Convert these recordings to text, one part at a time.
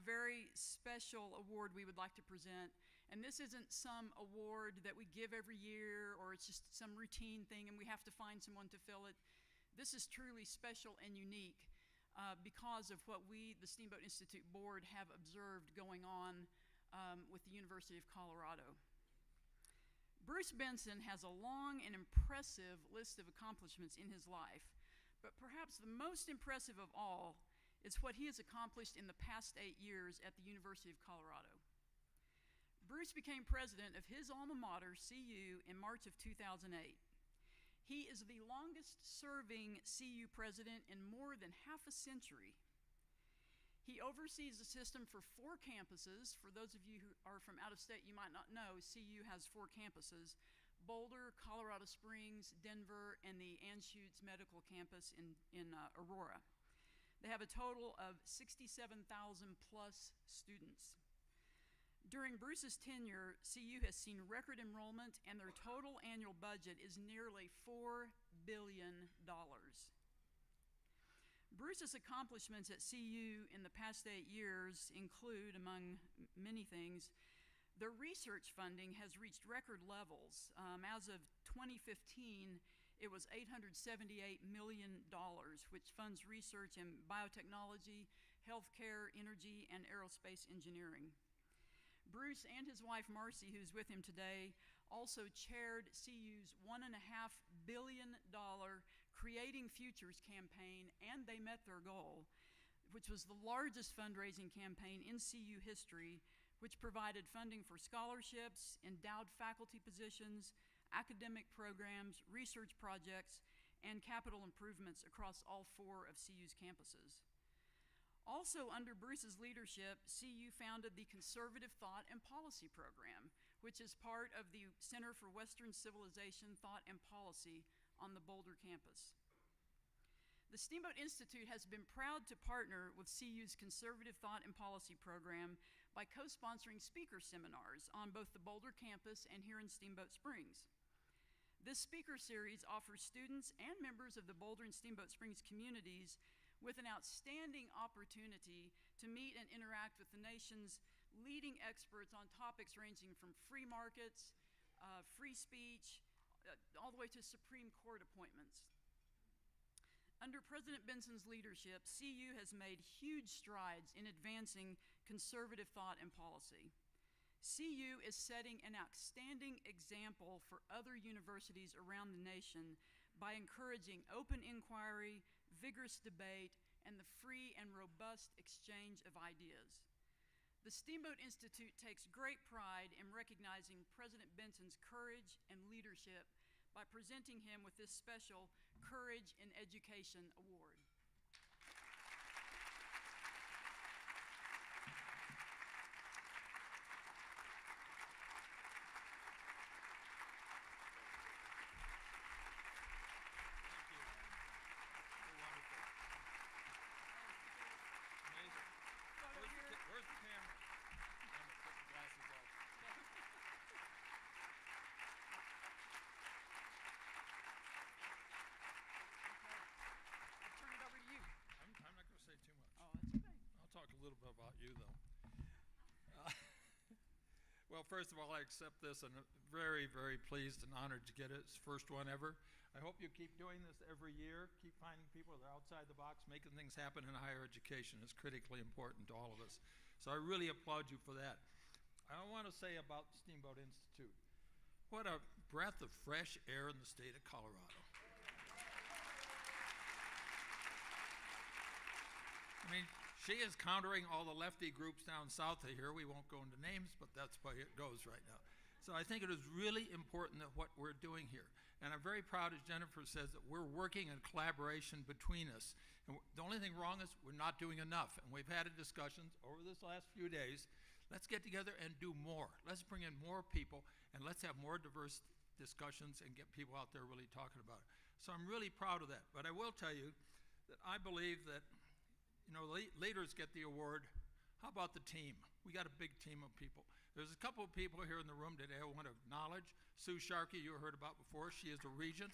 very special award we would like to present. And this isn't some award that we give every year, or it's just some routine thing and we have to find someone to fill it. This is truly special and unique because of what we, the Steamboat Institute Board, have observed going on with the University of Colorado. Bruce Benson has a long and impressive list of accomplishments in his life, but perhaps the most impressive of all is what he has accomplished in the past 8 years at the University of Colorado. Bruce became president of his alma mater, CU, in March of 2008. He is the longest serving CU president in more than half a century. He oversees the system for 4 campuses. For those of you who are from out of state, you might not know, CU has 4 campuses: Boulder, Colorado Springs, Denver, and the Anschutz Medical Campus in Aurora. They have a total of 67,000 plus students. During Bruce's tenure, CU has seen record enrollment, and their total annual budget is nearly $4 billion. Bruce's accomplishments at CU in the past 8 years include, among many things, their research funding has reached record levels. As of 2015, it was $878 million, which funds research in biotechnology, healthcare, energy, and aerospace engineering. Bruce and his wife Marcy, who's with him today, also chaired CU's $1.5 billion Creating Futures campaign, and they met their goal, which was the largest fundraising campaign in CU history, which provided funding for scholarships, endowed faculty positions, academic programs, research projects, and capital improvements across all 4 of CU's campuses. Also under Bruce's leadership, CU founded the Conservative Thought and Policy Program, which is part of the Center for Western Civilization, Thought, and Policy on the Boulder campus. The Steamboat Institute has been proud to partner with CU's Conservative Thought and Policy Program by co-sponsoring speaker seminars on both the Boulder campus and here in Steamboat Springs. This speaker series offers students and members of the Boulder and Steamboat Springs communities with an outstanding opportunity to meet and interact with the nation's leading experts on topics ranging from free markets, free speech, all the way to Supreme Court appointments. Under President Benson's leadership, CU has made huge strides in advancing conservative thought and policy. CU is setting an outstanding example for other universities around the nation by encouraging open inquiry, vigorous debate, and the free and robust exchange of ideas. The Steamboat Institute takes great pride in recognizing President Benson's courage and leadership by presenting him with this special Courage in Education Award. Where's the camera? I'm going to put the glasses off. I'll turn it over to you. I'm not going to say too much. Oh, that's okay. I'll talk a little bit about you, though. Well, first of all, I accept this, and I'm very, very pleased and honored to get it. It's the first one ever. I hope you keep doing this every year. Keep finding people that are outside the box, making things happen in higher education. It's critically important to all of us. So I really applaud you for that. I want to say about the Steamboat Institute, what a breath of fresh air in the state of Colorado. I mean, she is countering all the lefty groups down south of here. We won't go into names, but that's the way it goes right now. So I think it is really important that what we're doing here. And I'm very proud, as Jennifer says, that we're working in collaboration between us. And the only thing wrong is we're not doing enough. And we've had discussions over this last few days. Let's get together and do more. Let's bring in more people, and let's have more diverse discussions and get people out there really talking about it. So I'm really proud of that. But I will tell you that I believe that, you know, leaders get the award. How about the team? We got a big team of people. There's a couple of people here in the room today I want to acknowledge. Sue Sharkey, you heard about before. She is a regent.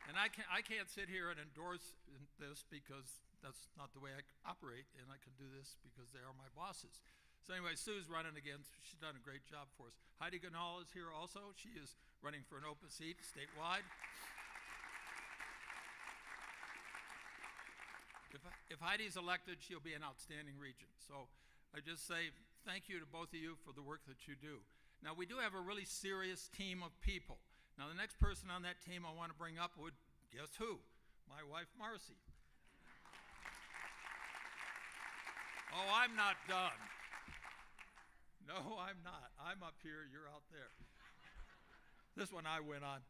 And I can't sit here and endorse this because that's not the way I operate, and I can do this because they are my bosses. So anyway, Sue's running again. She's done a great job for us. Heidi Ganal is here also. She is running for an open seat statewide. If Heidi's elected, she'll be an outstanding regent. So I just say thank you to both of you for the work that you do. Now, we do have a really serious team of people. Now, the next person on that team I want to bring up would, guess who? My wife, Marcy. Oh, I'm not done. No, I'm not. I'm up here, you're out there. This one I went on.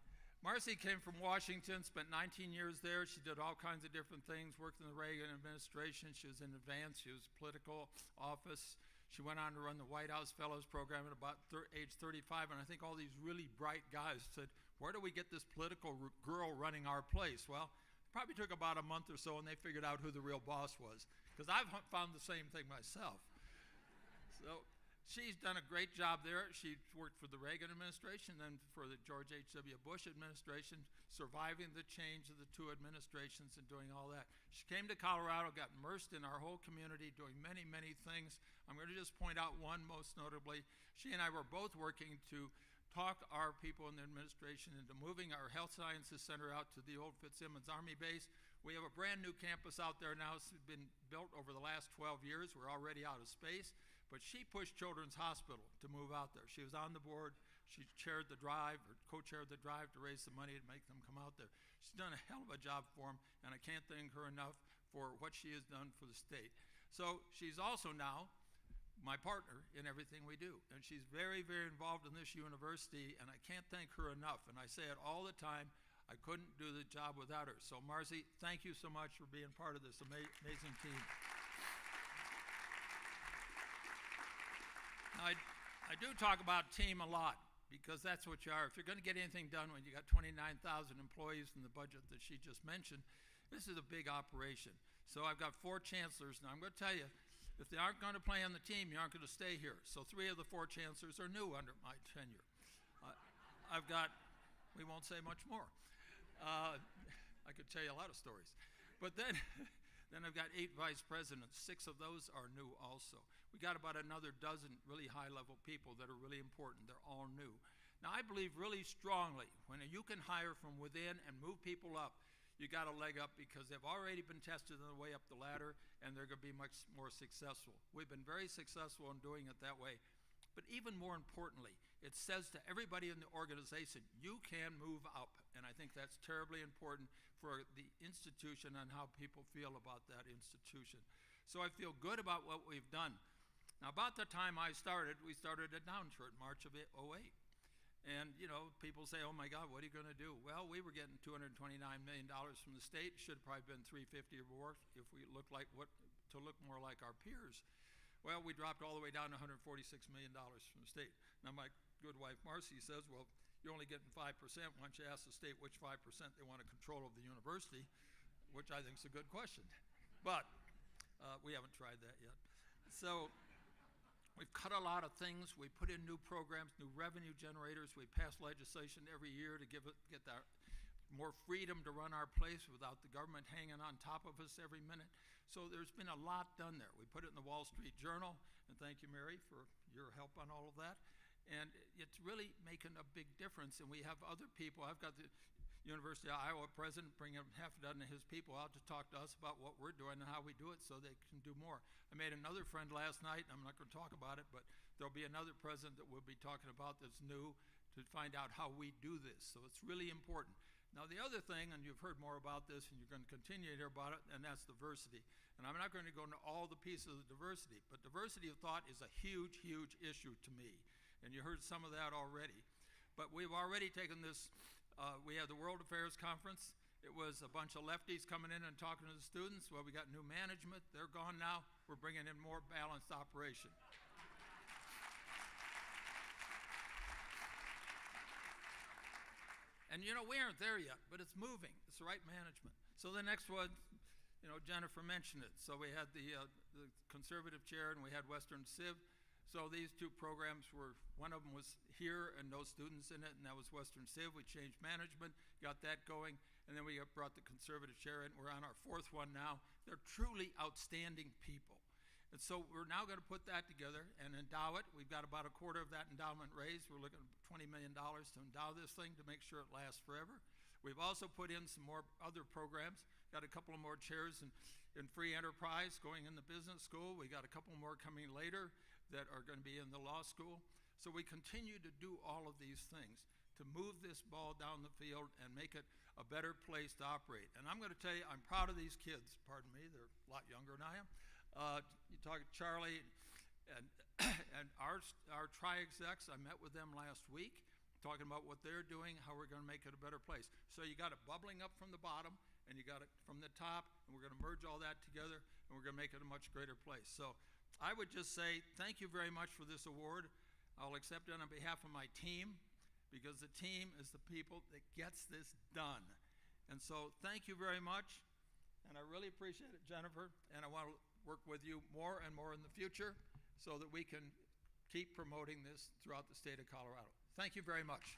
Marcy came from Washington, spent 19 years there. She did all kinds of different things, worked in the Reagan administration. She was in advance. She was political office. She went on to run the White House Fellows Program at about age 35, and I think all these really bright guys said, where do we get this political girl running our place? Well, it probably took about a month or so, and they figured out who the real boss was, because I've found the same thing myself. So she's done a great job there. She worked for the Reagan administration, then for the George H.W. Bush administration, surviving the change of the two administrations and doing all that. She came to Colorado, got immersed in our whole community, doing many, many things. I'm going to just point out one most notably. She and I were both working to talk our people in the administration into moving our Health Sciences Center out to the old Fitzsimmons Army Base. We have a brand new campus out there now. It's been built over the last 12 years. We're already out of space. But she pushed Children's Hospital to move out there. She was on the board. She chaired the drive, or co-chaired the drive to raise the money to make them come out there. She's done a hell of a job for them, and I can't thank her enough for what she has done for the state. So she's also now my partner in everything we do. And she's very, very involved in this university, and I can't thank her enough. And I say it all the time. I couldn't do the job without her. So Marcy, thank you so much for being part of this amazing team. Now, I do talk about team a lot, because that's what you are. If you're going to get anything done when you got 29,000 employees in the budget that she just mentioned, this is a big operation. So I've got 4 chancellors. Now I'm going to tell you, if they aren't going to play on the team, you aren't going to stay here. So 3 of the 4 chancellors are new under my tenure. I've got, we won't say much more. I could tell you a lot of stories. But then I've got 8 vice presidents. 6 of those are new also. We got about another dozen really high-level people that are really important. They're all new. Now, I believe really strongly when you can hire from within and move people up, you got a leg up, because they've already been tested on the way up the ladder, and they're going to be much more successful. We've been very successful in doing it that way. But even more importantly, it says to everybody in the organization, you can move up. And I think that's terribly important for the institution and how people feel about that institution. So I feel good about what we've done. Now, about the time I started, we started a downturn, March of '08. And, you know, people say, oh, my God, what are you going to do? Well, we were getting $229 million from the state. Should have probably been $350 or more if we looked like to look more like our peers. Well, we dropped all the way down to $146 million from the state. Now, my good wife, Marcy, says, well, you're only getting 5%. Why don't you ask the state which 5% they want in control of the university, which I think is a good question. But we haven't tried that yet. So we've cut a lot of things. We put in new programs, new revenue generators. We pass legislation every year to get that more freedom to run our place without the government hanging on top of us every minute. So there's been a lot done there. We put it in the Wall Street Journal, and thank you, Mary, for your help on all of that. And it's really making a big difference. And we have other people. I've got the University of Iowa president bringing half a dozen of his people out to talk to us about what we're doing and how we do it so they can do more. I made another friend last night. I'm not going to talk about it, but there'll be another president that we'll be talking about that's new to find out how we do this. So it's really important. Now, the other thing, and you've heard more about this, and you're going to continue to hear about it, and that's diversity. And I'm not going to go into all the pieces of diversity, but diversity of thought is a huge, huge issue to me. And you heard some of that already. But we've already taken this, we had the World Affairs Conference. It was a bunch of lefties coming in and talking to the students. Well, we got new management. They're gone now. We're bringing in more balanced operation. And, you know, we aren't there yet, but it's moving. It's the right management. So the next one, you know, Jennifer mentioned it. So we had the conservative chair, and we had Western Civ. So these two programs were, one of them was here and no students in it, and that was Western Civ. We changed management, got that going, and then we brought the conservative chair in. We're on our fourth one now. They're truly outstanding people. And so we're now going to put that together and endow it. We've got about a quarter of that endowment raised. We're looking at $20 million to endow this thing to make sure it lasts forever. We've also put in some more other programs. Got a couple of more chairs in free enterprise going in the business school. We got a couple more coming later that are going to be in the law school. So we continue to do all of these things to move this ball down the field and make it a better place to operate. And I'm going to tell you, I'm proud of these kids. Pardon me, they're a lot younger than I am. You talk to Charlie and, and our tri-execs, I met with them last week, talking about what they're doing, how we're going to make it a better place. So you got it bubbling up from the bottom, and you got it from the top, and we're going to merge all that together, and we're going to make it a much greater place. So I would just say thank you very much for this award. I'll accept it on behalf of my team, because the team is the people that gets this done. And so thank you very much, and I really appreciate it, Jennifer, and I want to work with you more and more in the future so that we can keep promoting this throughout the state of Colorado. Thank you very much.